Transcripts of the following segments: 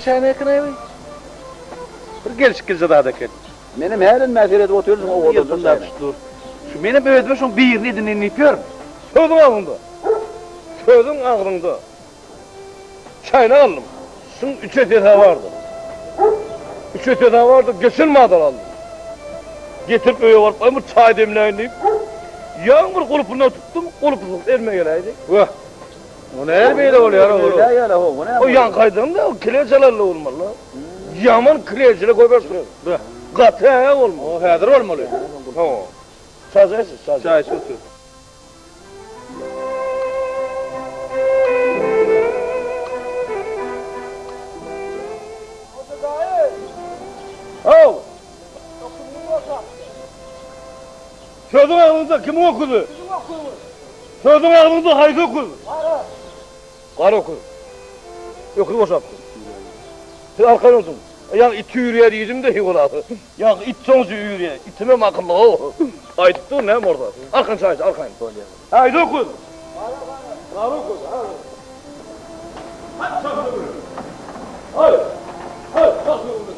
çayına yakın abi. Bir gelişikilce daha da gel. Benim her meseleде oturuyorsun o odada çayına. Dur. Şu benim öğretmen şun birini dinleyin yapıyorum. Sözün ağzında. Sözün ağzında. Çayına aldım. Şun 3 ötede vardı. 3 ötede vardı. Geçilmeden aldım. Getirip öyle varıp ama çay demleyin deyip. Yağmur kulüpüne tuttum. Kulüpüne erme geleydi. Vah. O ne ermeyle oluyor oğlum? O yan kaydığım da o kilecelerle olmalı. Yaman kileceyle koyar sürüyor. Katı olmalı. O hazır olmalı. Tamam. Sazayısız, sazayısız. Çay sütü. Al. Sözün ağzında kim okudu? Sözün ağzında haydi okudu. Kar okudu. Okudu boşalttı. Siz arkaya olsun. Yani iti yürüyer yedim de yıkıladı. Ya it sonucu yürüyer. İtime mi akıllı o? Aydıktı ne orada? Arkan çayıcı, arkan. Haydi okudu. Kar okudu. Hadi çakıldı. Haydi. Haydi çakıldı.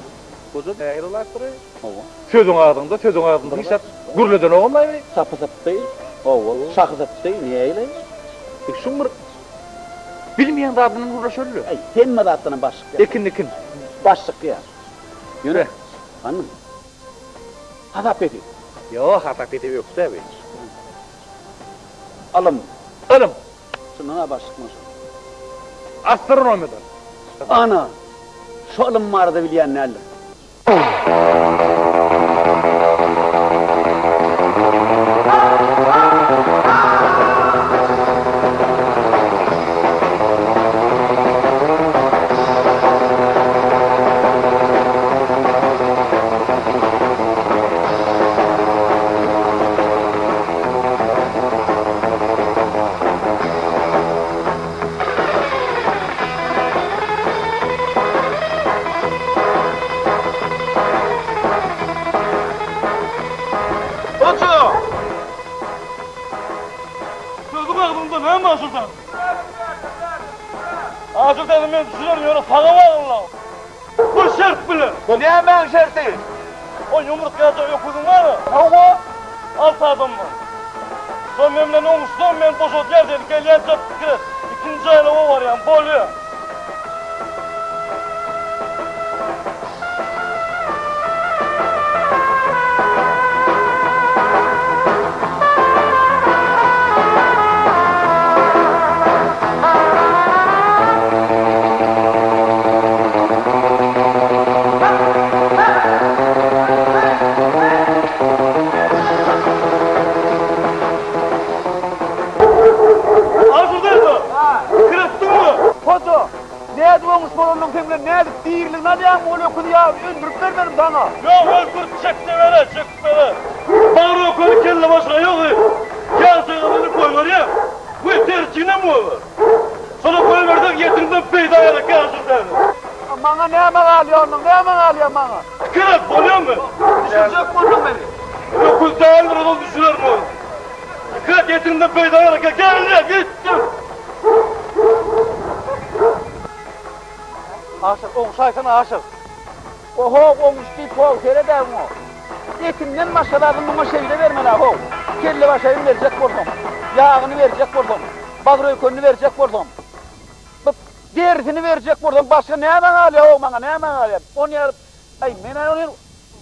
Koca ayrılattırıyor. Sözün ağzında. Hisset. Gürleden olmay mı? sapı değil. O şakı sapı değil. Niye öyle? Şun bir bilmeyen de adının burada söylüyor. Ay, sen mi de adının başlık ya? Ekin. Başlık ya. Yürü. Anladın mı? Hadap ediyor. Yok, hata peti yok tabi. Alım. Alım. Şuna başlık mı? Astronomiden. Ana. Şu alım vardı bilen ne alır? Ağzımdan ben düşünüyorum, sana var lan. Bu şart bile. Ne hemen şerti? O yumurtkaya okudun var mı? Hava. 6 adam var. Son memnun olmuşsun, ben boşalt yer dedik, gelen çarptı. İkinci ayla o var yani, boluyor. Ne diyeyim oğlu okudu ya? Öldürüp vermedim sana. Yok öldürüp çekti vere. Bağırı okudu kelle başına yok. Gel sığınını koy var ya. Bu tercihine mi olur? Sana koy verdik yetinden peydayarak gelsin derdi. Bana ne hemen ağlıyorsun? Ne hemen ağlıyorsun bana? Kırat oluyor mu? Düşürecek buldun beni. Dokuz değerli adam düşürür mü? Kırat yetinden peydayarak gel git. Aşık, on sayfana aşık. Oho, olmuş deyip hol, seyreder mi o? Yetimden başkalarının buna şeyle vermeler hol. Kelle başayını verecek buldum. Yağını verecek buldum. Bagroykonunu verecek buldum. Derisini verecek buldum. Başka ne hemen ağlıyor o bana, ne hemen ağlıyor? Onu yarıp, ay ben onu,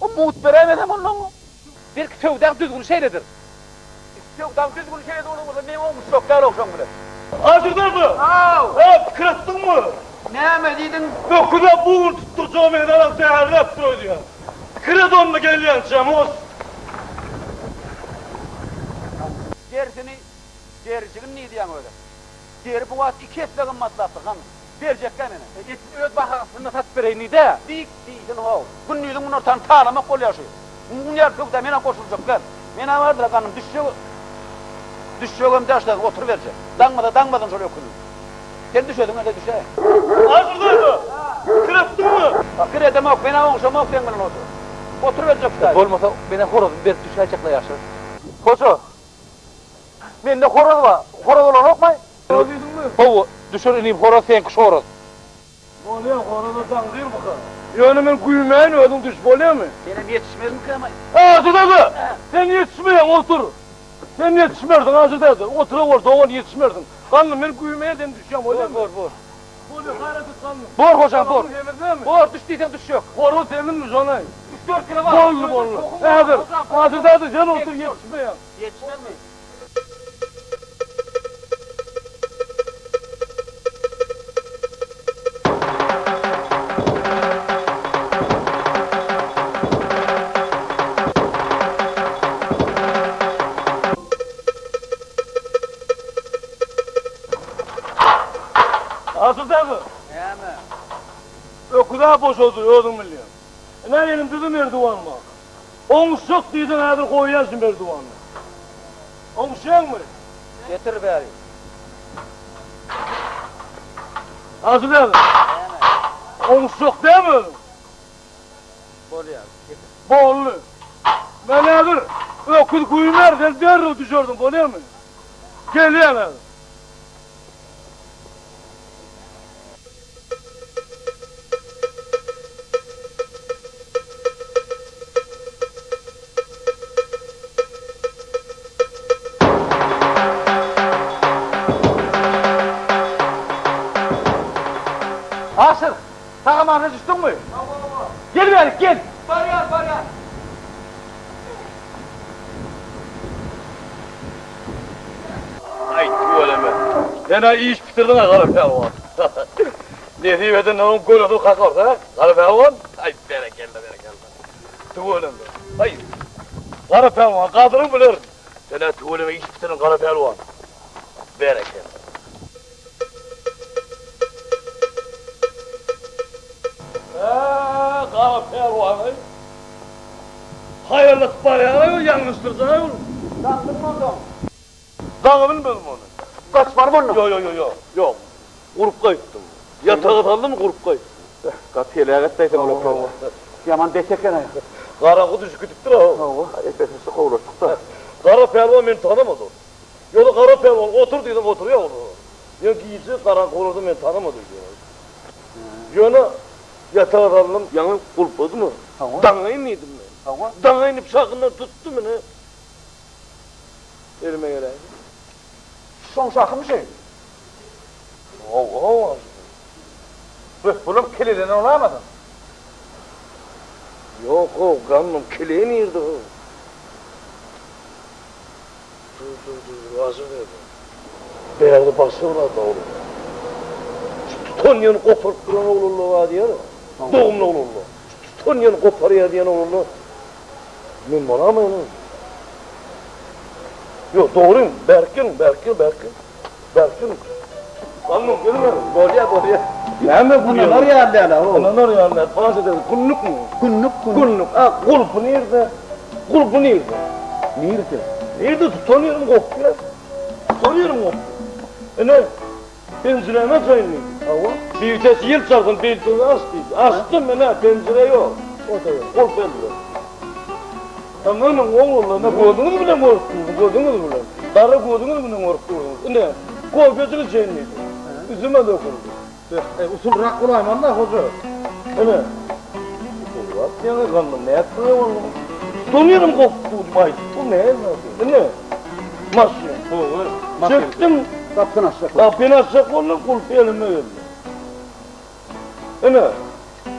o muht veremedem onu. Bir tövden düzgün şeyledir. Tövden düzgün şeyledir onu, ne olmuş çok değerli okşam bile. Acırdın mı? Hep kırattın mı? Ne emediydin? Dokuda buğur tutturacağım edenen seherlep duruyor diyor. Kredonlu geliyen Cemos. Derisini, dericiğin ne diyen öyle? Deri bu vaat 2 etleğin matlattı hanım. Verecek kendine. Etin öd bakasını sat vereyini de. Dik değilsin hov. Günlüydün bunu ortadan tağlamak ol yaşıyor. Bunun yer kökte mena koşulacak gel. Mena vardır hanım düşüyor taşlar oturuverecek. Dangmadan şöyle okuyun. Sen düşüyordun öyle düşe. Acırdın mı? Kırattın mı? Kredem ok, mena olsa mok sen bana otur. Oturuverecek işte. Olmasa beni horozum bir düşecekle yaşar. Koçu. Bende horoz var. Horoz olan okmay. Horoz yüzün mü? Horoz. Düşür ineyim horoz sen kuş horoz. Oluyor, konudan değil bu kadar. Yani ben kuyumayın ödüm düş, oluyor mu? Benim yetişmezim ki ama. Ağzıdadı! Sen yetişmeyen otur. Sen yetişmerdin ağzıdadı. Otur orada, oğlan yetişmerdin. Kanlı ben kuyumaya den düşeceğim, oluyor mu? Bor. Oluyor, gayreti kanlı. Bor hocam, bor. Bor, düştüysen düş yok. Boru senin mi sonra? 3-4 kilo var. Bollu. Eğer, ağzıdadı, sen otur yetişmeyen. Yetişmez mi? Ağzıdadı. Hemen. Öküda boş oturuyor, oğlum biliyorum. Ne benim dedim Erdoğan'la. Olmuş yok dedin, hadi koyarsın Erdoğan'la. Olmuş yok mu? Getir bari. Ağzıdadı. Hemen. Olmuş yok değil mi? Bor ya. Getir. Bollu. Ben nedir? Öküd kuyumer, sen derru düşürdüm, oluyor mu? Geliyor nedir? Asır. Takımağını düştün mü? Gel bari, gel. Var. Ay tuvaleme. Yine iyi iş bitirdin ha karı pelvan. Ne diyedin onun golü kakar da karı pelvan. Ay berekelle. Tuvaleme. Ay. Karı pelvan kadını bilir. Yine tuvaleme iş bitirdin karı pelvan. Berekelle. Karı pelvan. Hayırlı parayı yanlıştır sana oğlum. Kandırmadım. Dağı bilmedim onu. Kaç var bunun? Yok. Grup kayıttım. Yatağı atalım mı grup kayıttım. Kapıyla ayaktaydım oğlum. Yaman desekene. Kara kuduş kütüktür ha. Efesisi kovuluştuk da. Kara pelvan beni tanımadı. Yolu kara pelvan otur dedim oturuyor onu. Yok iyisi kara korudu beni tanımadı diyor. Yonu yatağı atalım yanı kulpadı mı? Tamam. Dangayı mıydım ben? Tamam. Dangayını bıçakından tuttu mu ne? Elime geleydi. Son sakın şey. Oh. Bunun kilidini olamadın. Yok o kanım keleğin yırdı o. Dur hazır verdim. Değerli basıyorlar da oğlum. Şu Tonya'nı koparıp duran oğlunlu var diye. Doğumlu oğlunlu. Şu Tonya'nı koparıyor diyen oğlunlu. Ben bana mı yani? Yok doğruyum. Berkin. Kanım gelin mi? Boruya. Ne mi bu Bunlar yerli hala oğlum. Bunlar yerler. Fransa'da kunluk mu? Kunluk. Kunluk. Ha kulpu nerede? Kulpu nerede? Nerede tutanıyorum koptu ya? Tutanıyorum koptu. Ne? Pencereme sayılmıyor. Hava. Bir vites yıl çarpın pencereyi açtıydı. Açtım ben ha pencere yok. O da yok. Kol pencere. Tamam mı oğlum ne gördünüz mü ne gördünüz mü? Darı gördünüz mü ne korktunuz? Ne? Kol gözünü çeyniydi. Üzüme döküldü. Usul rak olayman da hoca. Ne? Usul rak yana kandım ne yaptın ya oğlum? Tutanıyorum koptu bay. Bu ne? Ne? Masya. Çektim. Kapsın aşağı. Kapıyı açacak onunla kulpu elime geldi. Ne?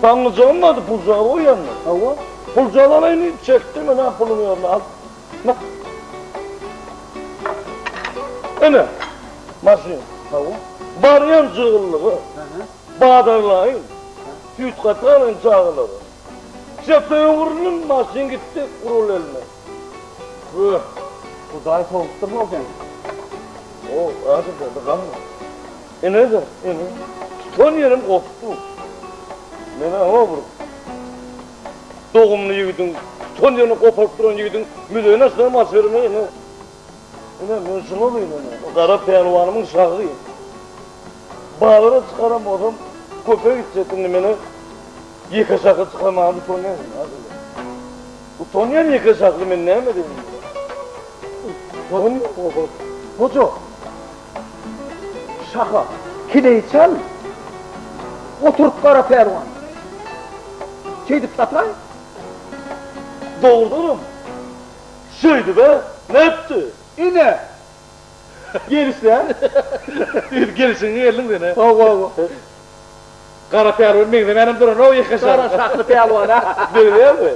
Tanrıcağım vardı pulcağı o yanına. Hava. Pulcağlarını çektim ne pulun yanına al. Bak. Ne? Masya. Hava. Baryan cığıllığı. Bağdarlayın. Süt katanın çağıları. Çepteye vurunun masın gitti kurul eline. Bu daha soğuktur mu olacaksın? O ağzı dedi kan mı? Nedir? Son yerim koptu. Ne hava vurur? Doğumlu yiğidin, son yerini koparıp duran yiğidin müdüğüne nasıl maç vermeyi ne? Ben şunu olayım o kara pehlivanımın şahıyım. Bağlara çıkaramadım, köpeğe gidecektim beni. Yıkasakı çıkamadı Tonyan. Bu Tonyan yıkasaklı ben ne mi dedim? Tonyan baba. Hoca. Şaka. Kileyi çal. Oturup kara pervan. Şeydi satay. Doğrudanım. Şeydi be, ne etti? İne. Gerisi ha? Gelsin gelin de ne? Ho. Kara perver meyde benim durun o yıkışar. Kara şaklı pelvan ha. Böyle mi?